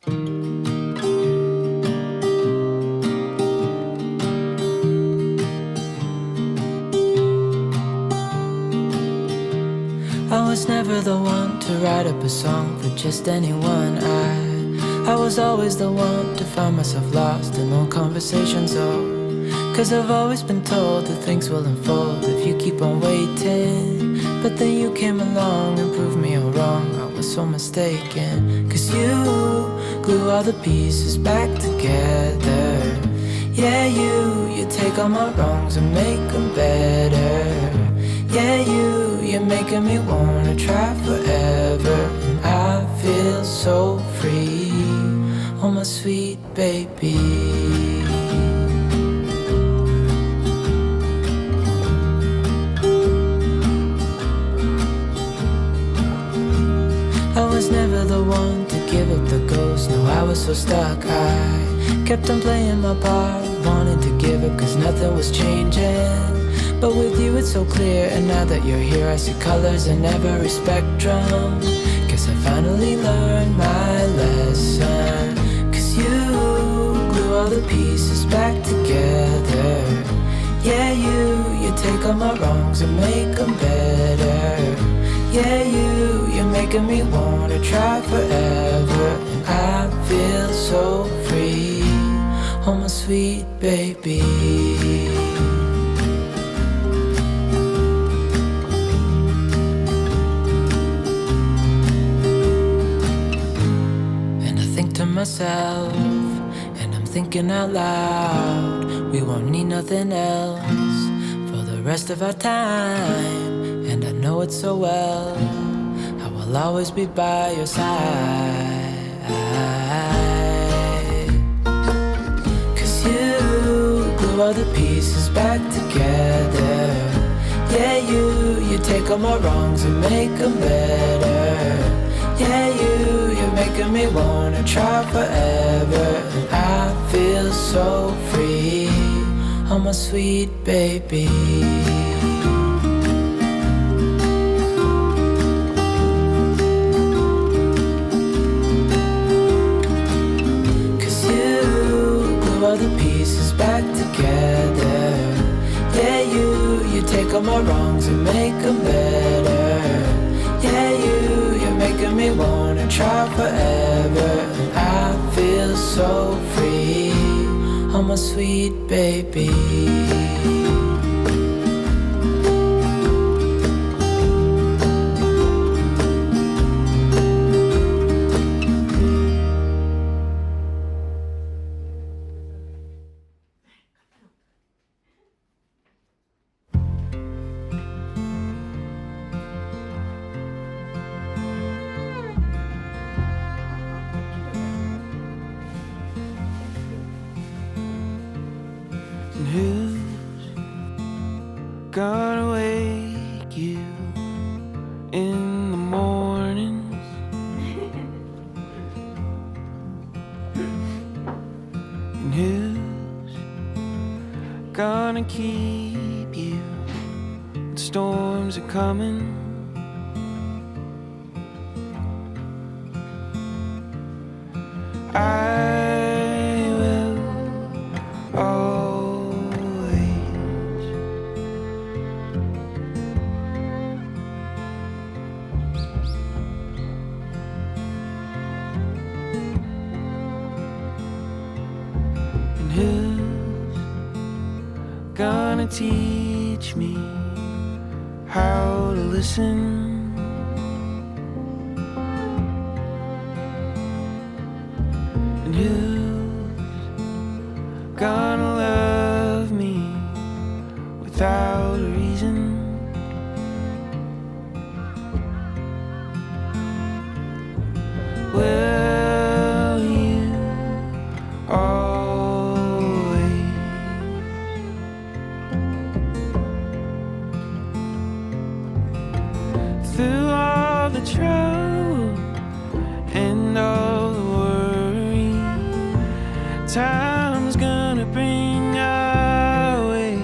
I was never the one to write up a song for just anyone. I was always the one to find myself lost in long conversations. Cause I've always been told that things will unfold if you keep on waiting. But then you came along and proved me all wrong. I was so mistaken. Cause you glue all the pieces back together. Yeah, you take all my wrongs and make them better. Yeah, you're making me wanna try forever. And I feel so free, oh my sweet baby. I was never the one to give up the ghost. No, I was so stuck. I kept on playing my part, wanting to give up cause nothing was changing. But with you it's so clear, and now that you're here I see colors in every spectrum. Guess I finally learned my lesson. Cause you glue all the pieces back together. Yeah, you take all my wrongs and make them better. Yeah, you're making me wanna try forever. And I feel so free, oh my sweet baby. Myself, and I'm thinking out loud, we won't need nothing else for the rest of our time. And I know it so well, I will always be by your side. Cause you glue all the pieces back together. Yeah, you take all my wrongs and make them better. Yeah, you're making me wanna try forever. And I feel so free, oh my sweet baby. Cause you glue all the pieces back together. Yeah, you take all my wrongs and make them better. Yeah, you're making me wanna try forever. And I feel so free, oh my sweet baby. Who's gonna wake you in the mornings? And who's gonna keep you when storms are coming? I will always. And who's gonna teach me how to listen? And who's gonna love me without a reason? Will you always? Through all the trouble and all the worry, time's gonna bring our way.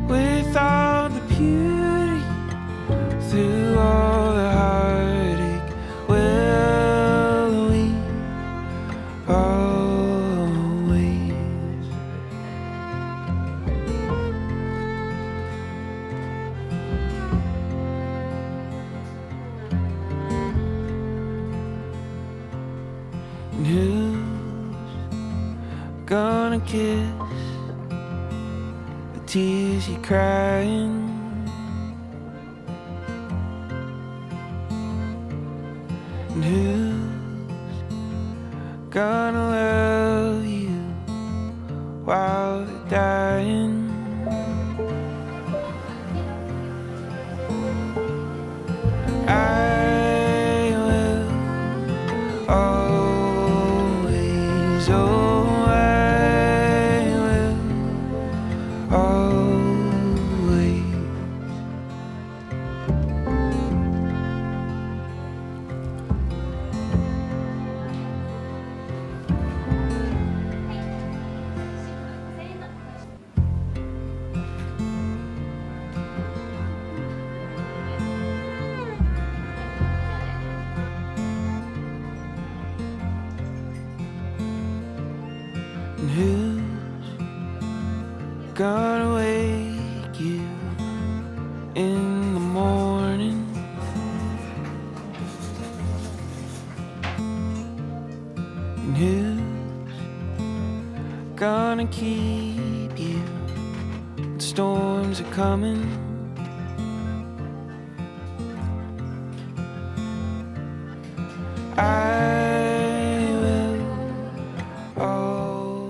With all the beauty, through all the heartache, will gonna kiss the tears you're crying. And who's gonna love you while they're dying? I will always, oh, I will always. And who's gonna wake you in the morning? And who's gonna keep you when storms are coming? I will always.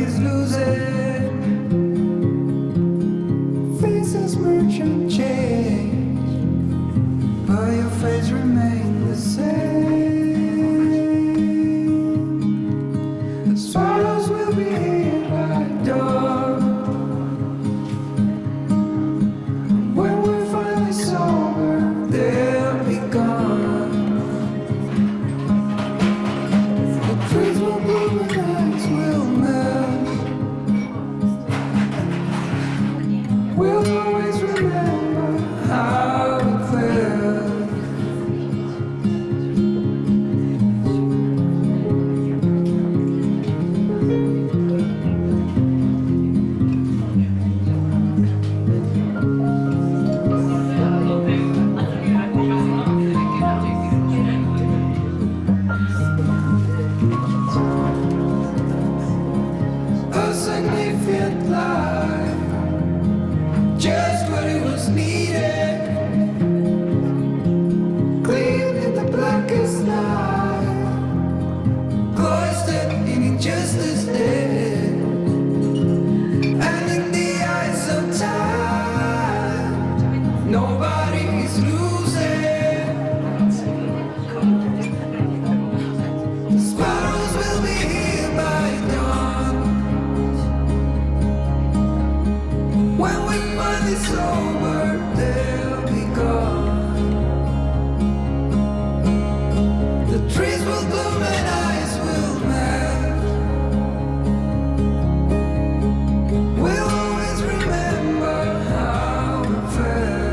is losing. Faces merge and change, but your face remains the same. The swallows will be here by dawn. When we're finally sober, they'll be gone. The trees will bloom and ice will melt. We'll always remember how it felt. A significant life, just what it was needed. Clean in the blackest night, cloistered in injustice dead. And in the eyes of time, nobody is losing. The sparrows will be here by dawn. When we finally sober, they'll be gone. The trees will bloom and ice will melt. We'll always remember how it felt.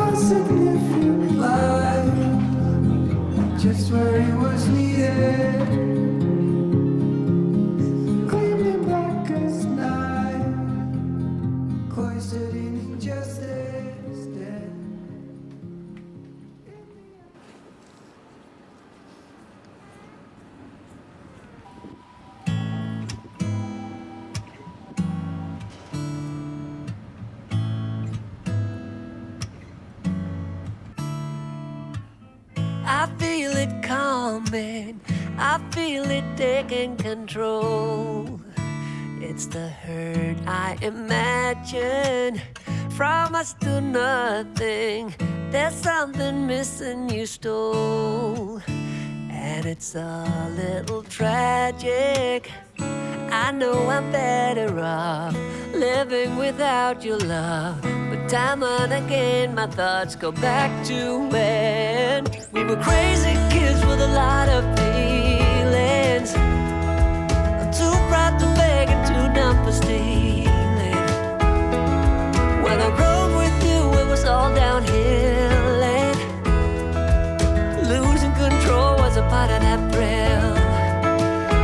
A significant life, just where it was needed. Clean and black as night, cloistered in injustice dead. I feel it coming, I feel it taking control. It's the hurt I imagine from us to nothing. There's something missing you stole, and it's a little tragic. I know I'm better off living without your love, but time and again my thoughts go back to when we were crazy kids with a lot of feelings. I'm too proud to beg and too numb for stealing. When I rode with you it was all downhill, and losing control was a part of that thrill.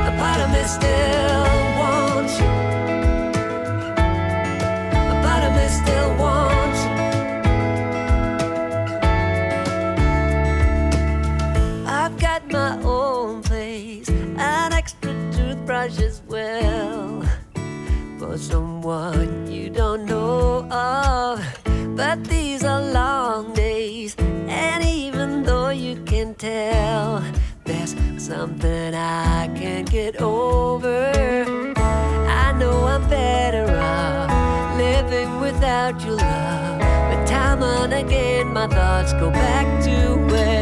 A part of me still wants you. A part of me still wants you. something I can't get over. I know I'm better off living without your love, but time and again my thoughts go back to where